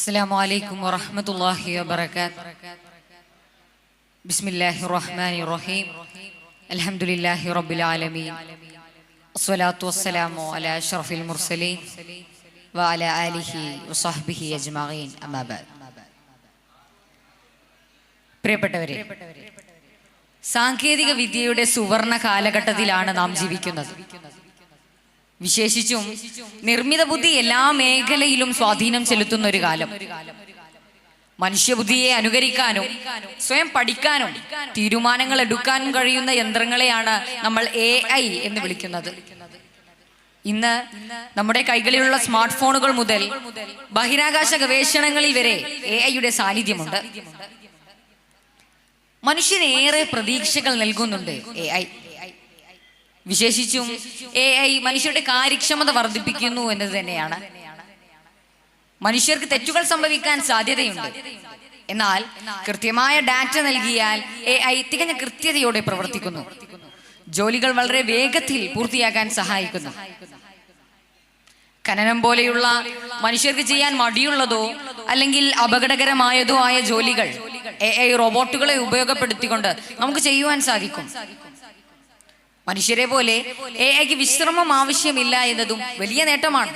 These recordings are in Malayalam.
Assalamualaikum warahmatullahi wabarakatuh. Bismillahirrahmanirrahim. Alhamdulillahi rabbil alamin. Assalatu wassalamu ala ashrafil mursalin wa ala alihi wa sahbihi ajma'in. Amma ba'd. പ്രിയപ്പെട്ടവരെ, സാങ്കേതിക വിദ്യയുടെ സുവർണ കാലഘട്ടത്തിലാണ് നാം ജീവിക്കുന്നത്. വിശേഷിച്ചും നിർമ്മിത ബുദ്ധി എല്ലാ മേഖലയിലും സ്വാധീനം ചെലുത്തുന്ന ഒരു കാലം. മനുഷ്യബുദ്ധിയെ അനുകരിക്കാനും സ്വയം പഠിക്കാനും തീരുമാനങ്ങൾ എടുക്കാനും കഴിയുന്ന യന്ത്രങ്ങളെയാണ് നമ്മൾ AI എന്ന് വിളിക്കുന്നത്. ഇന്ന് നമ്മുടെ കൈകളിലുള്ള സ്മാർട്ട് ഫോണുകൾ മുതൽ ബഹിരാകാശ ഗവേഷണങ്ങളിൽ വരെ AIയുടെ സാന്നിധ്യമുണ്ട്. മനുഷ്യനേറെ പ്രതീക്ഷകൾ നൽകുന്നുണ്ട് AI. വിശേഷിച്ചും AI മനുഷ്യരുടെ കാര്യക്ഷമത വർദ്ധിപ്പിക്കുന്നു എന്നത് തന്നെയാണ്. മനുഷ്യർക്ക് തെറ്റുകൾ സംഭവിക്കാൻ സാധ്യതയുണ്ട്. എന്നാൽ കൃത്യമായ ഡാറ്റ നൽകിയാൽ AI തികഞ്ഞ കൃത്യതയോടെ പ്രവർത്തിക്കുന്നു. ജോലികൾ വളരെ വേഗത്തിൽ പൂർത്തിയാക്കാൻ സഹായിക്കുന്നു. ഖനനം പോലെയുള്ള മനുഷ്യർക്ക് ചെയ്യാൻ മടിയുള്ളതോ അല്ലെങ്കിൽ അപകടകരമായതോ ആയ ജോലികൾ AI റോബോട്ടുകളെ ഉപയോഗപ്പെടുത്തിക്കൊണ്ട് നമുക്ക് ചെയ്യുവാൻ സാധിക്കും. മനുഷ്യരെ പോലെ AIക്ക് വിശ്രമം ആവശ്യമില്ല എന്നതും വലിയ നേട്ടമാണ്.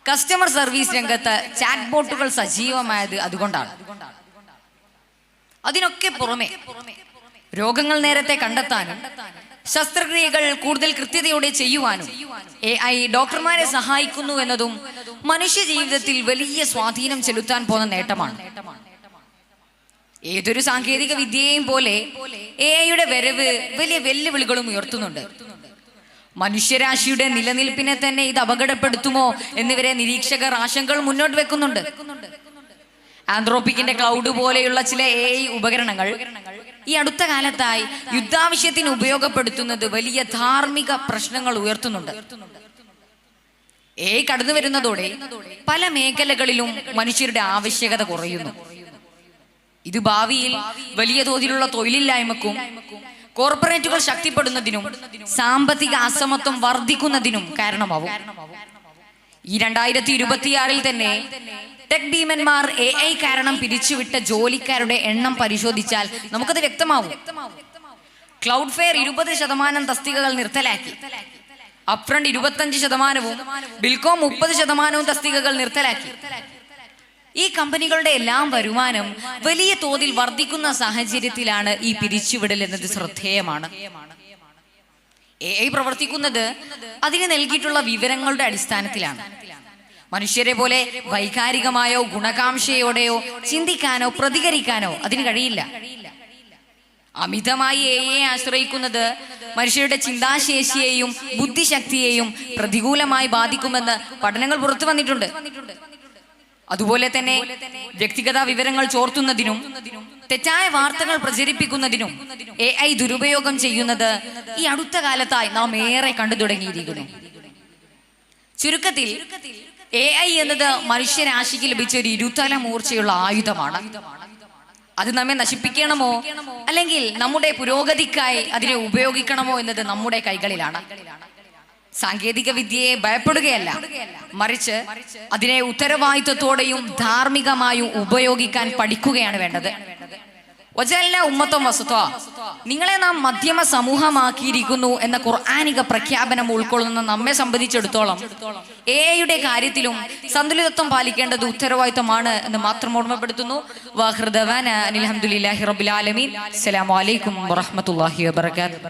കസ്റ്റമർ സർവീസ് രംഗത്ത് ചാറ്റ് ബോട്ടുകൾ സജീവമായത് അതുകൊണ്ടാണ്. അതിനൊക്കെ പുറമെ രോഗങ്ങൾ നേരത്തെ കണ്ടെത്താനും ശസ്ത്രക്രിയകൾ കൂടുതൽ കൃത്യതയോടെ ചെയ്യുവാനും AI ഡോക്ടർമാരെ സഹായിക്കുന്നു എന്നതും മനുഷ്യ ജീവിതത്തിൽ വലിയ സ്വാധീനം ചെലുത്താൻ പോകുന്ന നേട്ടമാണ്. ഏതൊരു സാങ്കേതിക വിദ്യയെയും പോലെ AIയുടെ വരവ് വലിയ വെല്ലുവിളികളും ഉയർത്തുന്നുണ്ട്. മനുഷ്യരാശിയുടെ നിലനിൽപ്പിനെ തന്നെ ഇത് അപകടപ്പെടുത്തുമോ എന്നിവരെ നിരീക്ഷകർ ആശങ്കകൾ മുന്നോട്ട് വെക്കുന്നുണ്ട്. ആന്ത്രോപിക്കിന്റെ ക്ലൗഡ് പോലെയുള്ള ചില AI ഉപകരണങ്ങൾ ഈ അടുത്ത കാലത്തായി യുദ്ധാവശ്യത്തിന് ഉപയോഗപ്പെടുത്തുന്നത് വലിയ ധാർമ്മിക പ്രശ്നങ്ങൾ ഉയർത്തുന്നുണ്ട്. AI കടന്നു വരുന്നതോടെ പല മേഖലകളിലും മനുഷ്യരുടെ ആവശ്യകത കുറയുന്നു. ഇത് ഭാവിയിൽ വലിയ തോതിലുള്ള തൊഴിലില്ലായ്മക്കും കോർപ്പറേറ്റുകൾ ശക്തിപ്പെടുന്നതിനും സാമ്പത്തിക അസമത്വം വർദ്ധിക്കുന്നതിനും കാരണമാവും. ഈ 2026 തന്നെ ടെക് ഭീമന്മാർ AI കാരണം പിരിച്ചുവിട്ട ജോലിക്കാരുടെ എണ്ണം പരിശോധിച്ചാൽ നമുക്കത് വ്യക്തമാവും. ക്ലൗഡ് ഫെയർ 20% തസ്തികകൾ നിർത്തലാക്കി. അപ്രണ്ട് 25%, ബിൽകോം 30% തസ്തികകൾ നിർത്തലാക്കി. ഈ കമ്പനികളുടെ എല്ലാം വരുമാനം വലിയ തോതിൽ വർദ്ധിക്കുന്ന സാഹചര്യത്തിലാണ് ഈ പിരിച്ചുവിടൽ എന്നത് ശ്രദ്ധേയമാണ്. AI പ്രവർത്തിക്കുന്നത് അതിന് നൽകിയിട്ടുള്ള വിവരങ്ങളുടെ അടിസ്ഥാനത്തിലാണ്. മനുഷ്യരെ പോലെ വൈകാരികമായോ ഗുണകാംക്ഷയോടെയോ ചിന്തിക്കാനോ പ്രതികരിക്കാനോ അതിന് കഴിയില്ല. അമിതമായി AI ആശ്രയിക്കുന്നത് മനുഷ്യരുടെ ചിന്താശേഷിയെയും ബുദ്ധിശക്തിയെയും പ്രതികൂലമായി ബാധിക്കുമെന്ന് പഠനങ്ങൾ പുറത്തു വന്നിട്ടുണ്ട്. അതുപോലെ തന്നെ വ്യക്തിഗത വിവരങ്ങൾ ചോർത്തുന്നതിനും തെറ്റായ വാർത്തകൾ പ്രചരിപ്പിക്കുന്നതിനും AI ദുരുപയോഗം ചെയ്യുന്നത് ഈ അടുത്ത കാലത്തായി നാം ഏറെ കണ്ടു തുടങ്ങിയിരിക്കുന്നു. ചുരുക്കത്തിൽ AI എന്നത് മനുഷ്യരാശിക്ക് ലഭിച്ച ഒരു ഇരുതല മൂർച്ചയുള്ള ആയുധമാണ്. അത് നമ്മെ നശിപ്പിക്കണമോ അല്ലെങ്കിൽ നമ്മുടെ പുരോഗതിക്കായി അതിനെ ഉപയോഗിക്കണമോ എന്നത് നമ്മുടെ കൈകളിലാണ്. സാങ്കേതിക വിദ്യയെ ഭയപ്പെടുകയല്ല, മറിച്ച് അതിനെ ഉത്തരവാദിത്വത്തോടെയും ധാർമ്മികമായും ഉപയോഗിക്കാൻ പഠിക്കുകയാണ് വേണ്ടത്. വജഅൽനാ ഉമ്മത്തൻ വസത്താ, നിങ്ങളെ നാം മധ്യമ സമൂഹമാക്കിയിരിക്കുന്നു എന്ന ഖുർആനിക പ്രഖ്യാപനം ഉൾക്കൊള്ളുന്ന നമ്മെ സംബന്ധിച്ചിടത്തോളം AIയുടെ കാര്യത്തിലും സന്തുലിതത്വം പാലിക്കേണ്ടത് ഉത്തരവാദിത്വമാണ് എന്ന് മാത്രം ഓർമ്മപ്പെടുത്തുന്നു. വാഖിറു ദഅവാനാ അനിൽ ഹംദുലില്ലാഹി റബ്ബിൽ ആലമീൻ. അസ്സലാമു അലൈക്കും വറഹ്മത്തുള്ളാഹി വബറകാതുഹു.